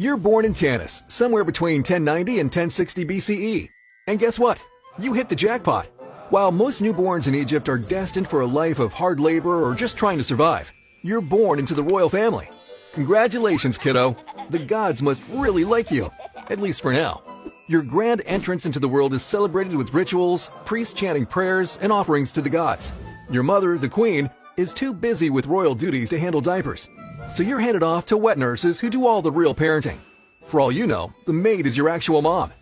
You're born in Tanis, somewhere between 1090 and 1060 BCE. And guess what? You hit the jackpot. While most newborns in Egypt are destined for a life of hard labor or just trying to survive, you're born into the royal family. Congratulations, kiddo. The gods must really like you, at least for now. Your grand entrance into the world is celebrated with rituals, priests chanting prayers, and offerings to the gods. Your mother, the queen, is too busy with royal duties to handle diapers, so you're handed off to wet nurses who do all the real parenting. For all you know, the maid is your actual mom.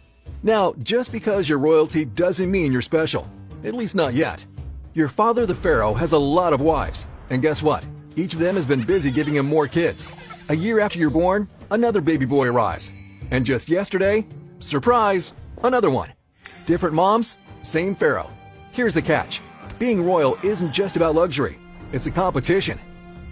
Now, just because you're royalty doesn't mean you're special. At least not yet. Your father, the pharaoh, has a lot of wives. And guess what? Each of them has been busy giving him more kids. A year after you're born, another baby boy arrives. And just yesterday, surprise, another one. Different moms, same pharaoh. Here's the catch. Being royal isn't just about luxury. It's a competition.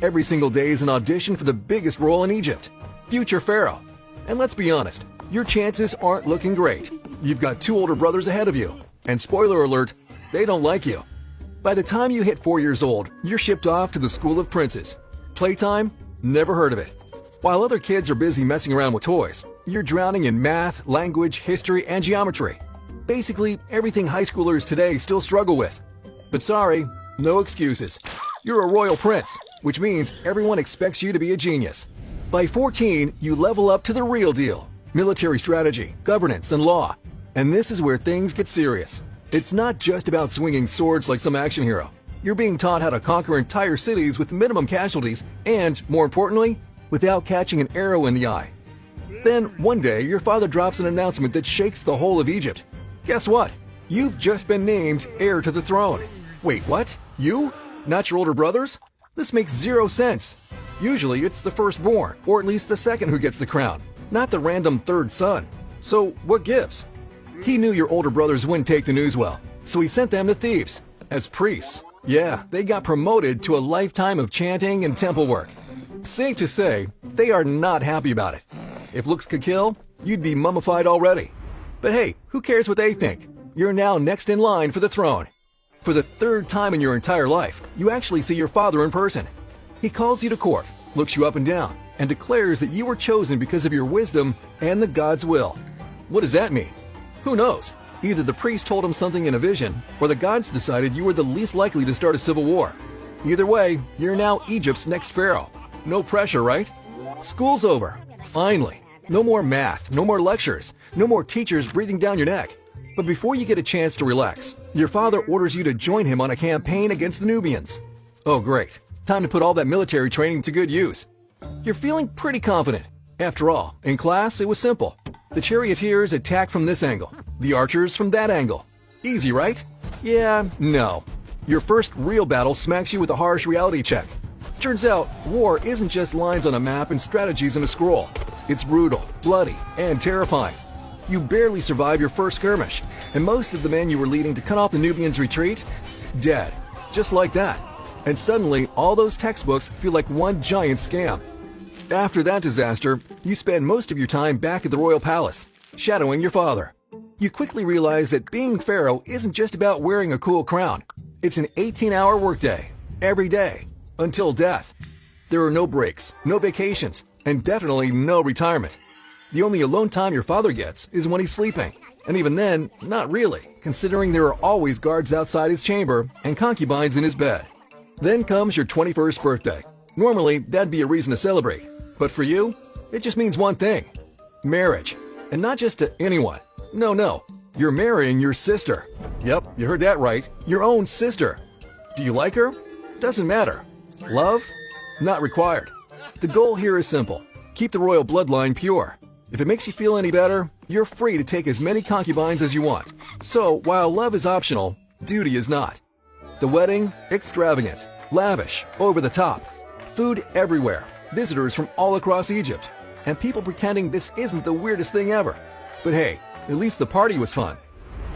Every single day is an audition for the biggest role in Egypt, future pharaoh. And let's be honest, your chances aren't looking great. You've got 2 older brothers ahead of you. And spoiler alert, they don't like you. By the time you hit 4 years old, you're shipped off to the school of princes. Playtime? Never heard of it. While other kids are busy messing around with toys, you're drowning in math, language, history, and geometry. Basically, everything high schoolers today still struggle with. But sorry, no excuses. You're a royal prince, which means everyone expects you to be a genius. By 14, you level up to the real deal. Military strategy, governance, and law. And this is where things get serious. It's not just about swinging swords like some action hero. You're being taught how to conquer entire cities with minimum casualties and, more importantly, without catching an arrow in the eye. Then, one day, your father drops an announcement that shakes the whole of Egypt. Guess what? You've just been named heir to the throne. Wait, what? You? Not your older brothers? This makes zero sense. Usually, it's the firstborn, or at least the second who gets the crown, not the random third son. So, what gives? He knew your older brothers wouldn't take the news well, so he sent them to Thebes as priests. Yeah, they got promoted to a lifetime of chanting and temple work. Safe to say, they are not happy about it. If looks could kill, you'd be mummified already. But hey, who cares what they think? You're now next in line for the throne. For the 3rd time in your entire life, you actually see your father in person. He calls you to court, looks you up and down, and declares that you were chosen because of your wisdom and the God's will. What does that mean? Who knows? Either the priest told him something in a vision, or the gods decided you were the least likely to start a civil war. Either way, you're now Egypt's next pharaoh. No pressure, right? School's over. Finally. No more math, no more lectures, no more teachers breathing down your neck. But before you get a chance to relax, your father orders you to join him on a campaign against the Nubians. Oh great. Time to put all that military training to good use. You're feeling pretty confident. After all, in class, it was simple. The charioteers attack from this angle, the archers from that angle. Easy, right? Yeah, no. Your first real battle smacks you with a harsh reality check. Turns out, war isn't just lines on a map and strategies in a scroll. It's brutal, bloody, and terrifying. You barely survive your first skirmish, and most of the men you were leading to cut off the Nubians' retreat, dead. Just like that. And suddenly, all those textbooks feel like one giant scam. After that disaster, you spend most of your time back at the royal palace, shadowing your father. You quickly realize that being pharaoh isn't just about wearing a cool crown. It's an 18-hour workday, every day, until death. There are no breaks, no vacations, and definitely no retirement. The only alone time your father gets is when he's sleeping. And even then, not really, considering there are always guards outside his chamber and concubines in his bed. Then comes your 21st birthday. Normally, that'd be a reason to celebrate. But for you, it just means one thing. Marriage. And not just to anyone. No. You're marrying your sister. Yep, you heard that right. Your own sister. Do you like her? Doesn't matter. Love? Not required. The goal here is simple. Keep the royal bloodline pure. If it makes you feel any better, you're free to take as many concubines as you want. So, while love is optional, duty is not. The wedding? Extravagant. Lavish. Over the top. Food everywhere. Visitors from all across Egypt. And people pretending this isn't the weirdest thing ever. But hey, at least the party was fun.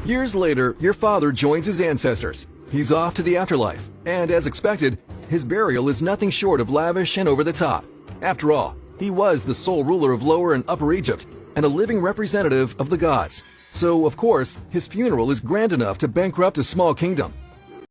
Years later, your father joins his ancestors. He's off to the afterlife. And as expected, his burial is nothing short of lavish and over the top. After all, he was the sole ruler of Lower and Upper Egypt and a living representative of the gods. So, of course, his funeral is grand enough to bankrupt a small kingdom.